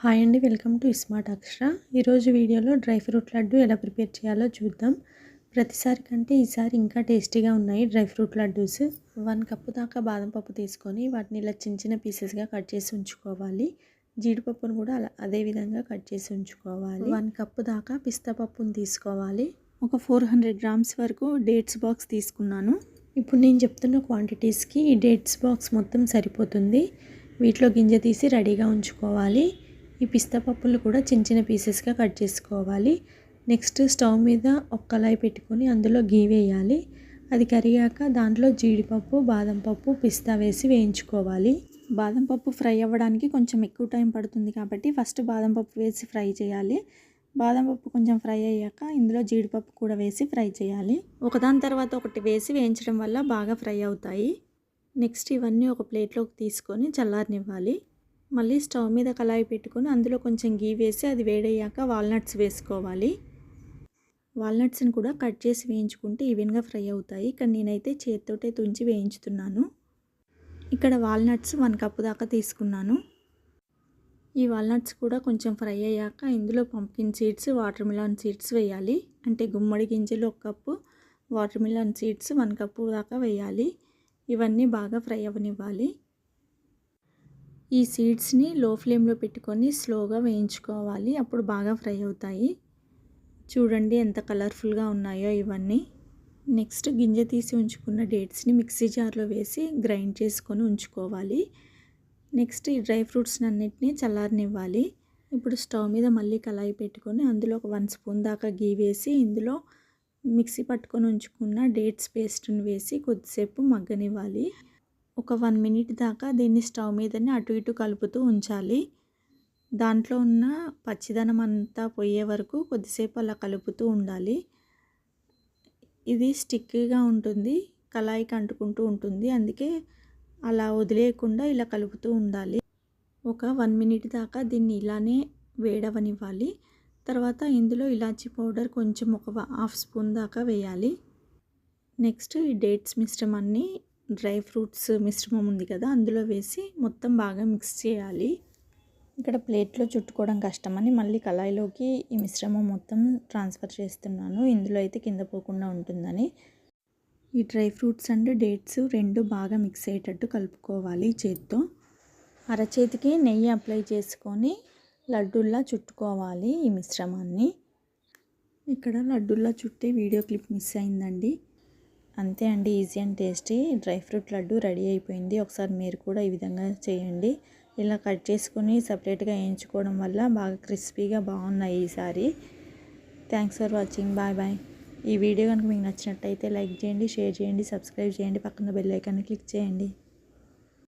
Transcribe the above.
Hi అండి, welcome to smart అక్షర. ఈరోజు వీడియోలో డ్రై ఫ్రూట్ లడ్డు ఎలా ప్రిపేర్ చేయాలో చూద్దాం. ప్రతిసారి కంటే ఈసారి ఇంకా టేస్టీగా ఉన్నాయి డ్రై ఫ్రూట్ లడ్డూస్. 1 కప్పు దాకా బాదం పప్పు తీసుకొని వాటిని ఇలా చిన్న చిన్న పీసెస్గా కట్ చేసి ఉంచుకోవాలి. జీడిపప్పును కూడా అదే విధంగా కట్ చేసి ఉంచుకోవాలి. 1 కప్పు దాకా పిస్తా పప్పును తీసుకోవాలి. ఒక 400 గ్రామ్స్ వరకు డేట్స్ బాక్స్ తీసుకున్నాను. ఇప్పుడు నేను చెప్తున్న క్వాంటిటీస్కి ఈ డేట్స్ బాక్స్ మొత్తం సరిపోతుంది. వీటిలో గింజ తీసి రెడీగా ఉంచుకోవాలి. ఈ పిస్తా పప్పులు కూడా చిన్న చిన్న పీసెస్గా కట్ చేసుకోవాలి. నెక్స్ట్ స్టవ్ మీద ఒక కళాయి పెట్టుకొని అందులో గీ వేయాలి. అది కరిగాక దాంట్లో జీడిపప్పు, బాదం పప్పు, పిస్తా వేసి వేయించుకోవాలి. బాదం పప్పు ఫ్రై అవ్వడానికి కొంచెం ఎక్కువ టైం పడుతుంది కాబట్టి ఫస్ట్ బాదం పప్పు వేసి ఫ్రై చేయాలి. బాదం పప్పు కొంచెం ఫ్రై అయ్యాక ఇందులో జీడిపప్పు కూడా వేసి ఫ్రై చేయాలి. ఒకదాని తర్వాత ఒకటి వేసి వేయించడం వల్ల బాగా ఫ్రై అవుతాయి. నెక్స్ట్ ఇవన్నీ ఒక ప్లేట్లోకి తీసుకొని చల్లారనివ్వాలి. మళ్ళీ స్టవ్ మీద కళాయి పెట్టుకొని అందులో కొంచెం గీ వేసి అది వేడయ్యాక వాల్నట్స్ వేసుకోవాలి. వాల్నట్స్ని కూడా కట్ చేసి వేయించుకుంటే ఈవెన్గా ఫ్రై అవుతాయి. ఇక్కడ నేనైతే చేతితోటే తుంచి వేయించుతున్నాను. ఇక్కడ వాల్నట్స్ 1 కప్పు దాకా తీసుకున్నాను. ఈ వాల్నట్స్ కూడా కొంచెం ఫ్రై అయ్యాక ఇందులో pumpkin seeds, water melon seeds వేయాలి. అంటే గుమ్మడి గింజలు 1 cup, water melon seeds 1 cup దాకా వేయాలి. ఇవన్నీ బాగా ఫ్రై అవ్వనివ్వాలి. ఈ సీడ్స్ని లో ఫ్లేమ్లో పెట్టుకొని స్లోగా వేయించుకోవాలి. అప్పుడు బాగా ఫ్రై అవుతాయి. చూడండి ఎంత కలర్ఫుల్గా ఉన్నాయో ఇవన్నీ. నెక్స్ట్ గింజ తీసి ఉంచుకున్న డేట్స్ని మిక్సీ జార్లో వేసి గ్రైండ్ చేసుకొని ఉంచుకోవాలి. నెక్స్ట్ ఈ డ్రై ఫ్రూట్స్ని అన్నిటినీ చల్లారనివ్వాలి. ఇప్పుడు స్టవ్ మీద మళ్ళీ కళాయి పెట్టుకొని అందులో ఒక 1 స్పూన్ దాకా గీ వేసి ఇందులో మిక్సీ పట్టుకొని ఉంచుకున్న డేట్స్ పేస్ట్ని వేసి కొద్దిసేపు మగ్గనివ్వాలి. ఒక 1 మినిట్ దాకా దీన్ని స్టవ్ మీదనే అటు ఇటు కలుపుతూ ఉంచాలి. దాంట్లో ఉన్న పచ్చిదనం అంతా పోయే వరకు కొద్దిసేపు అలా కలుపుతూ ఉండాలి. ఇది స్టిక్కీగా ఉంటుంది, కళాయికి అంటుకుంటూ ఉంటుంది. అందుకే అలా వదిలేయకుండా ఇలా కలుపుతూ ఉండాలి. ఒక 1 మినిట్ దాకా దీన్ని ఇలానే వేడవనివ్వాలి. తర్వాత ఇందులో ఇలాచీ పౌడర్ కొంచెం ఒక 1/2 స్పూన్ దాకా వేయాలి. నెక్స్ట్ ఈ డేట్స్ మిశ్రమాన్ని డ్రై ఫ్రూట్స్ మిశ్రమం ఉంది కదా అందులో వేసి మొత్తం బాగా మిక్స్ చేయాలి. ఇక్కడ ప్లేట్లో చుట్టుకోవడం కష్టమని మళ్ళీ కళాయిలోకి ఈ మిశ్రమం మొత్తం ట్రాన్స్ఫర్ చేస్తున్నాను. ఇందులో అయితే కింద పోకుండా ఉంటుందని. ఈ డ్రై ఫ్రూట్స్ అండ్ డేట్స్ రెండు బాగా మిక్స్ అయ్యేటట్టు కలుపుకోవాలి చేత్తో. అరచేతికి నెయ్యి అప్లై చేసుకొని లడ్డూల్లా చుట్టుకోవాలి ఈ మిశ్రమాన్ని. ఇక్కడ లడ్డూల్లా చుట్టే వీడియో క్లిప్ మిస్ అయిందండి. అంతే అండి, easy and tasty dry fruit laddu ready అయిపోయింది. ఒకసారి మీరు కూడా ఈ విధంగా చేయండి. ఇలా కట్ చేసుకొని సపరేట్గా వేయించుకోవడం వల్ల బాగా క్రిస్పీగా బాగున్నాయి ఈసారి. Thanks for watching. Bye bye. ఈ వీడియో కనుక మీకు నచ్చినట్టయితే లైక్ చేయండి, షేర్ చేయండి, సబ్స్క్రైబ్ చేయండి, పక్కన బెల్ ఐకాన్ని క్లిక్ చేయండి.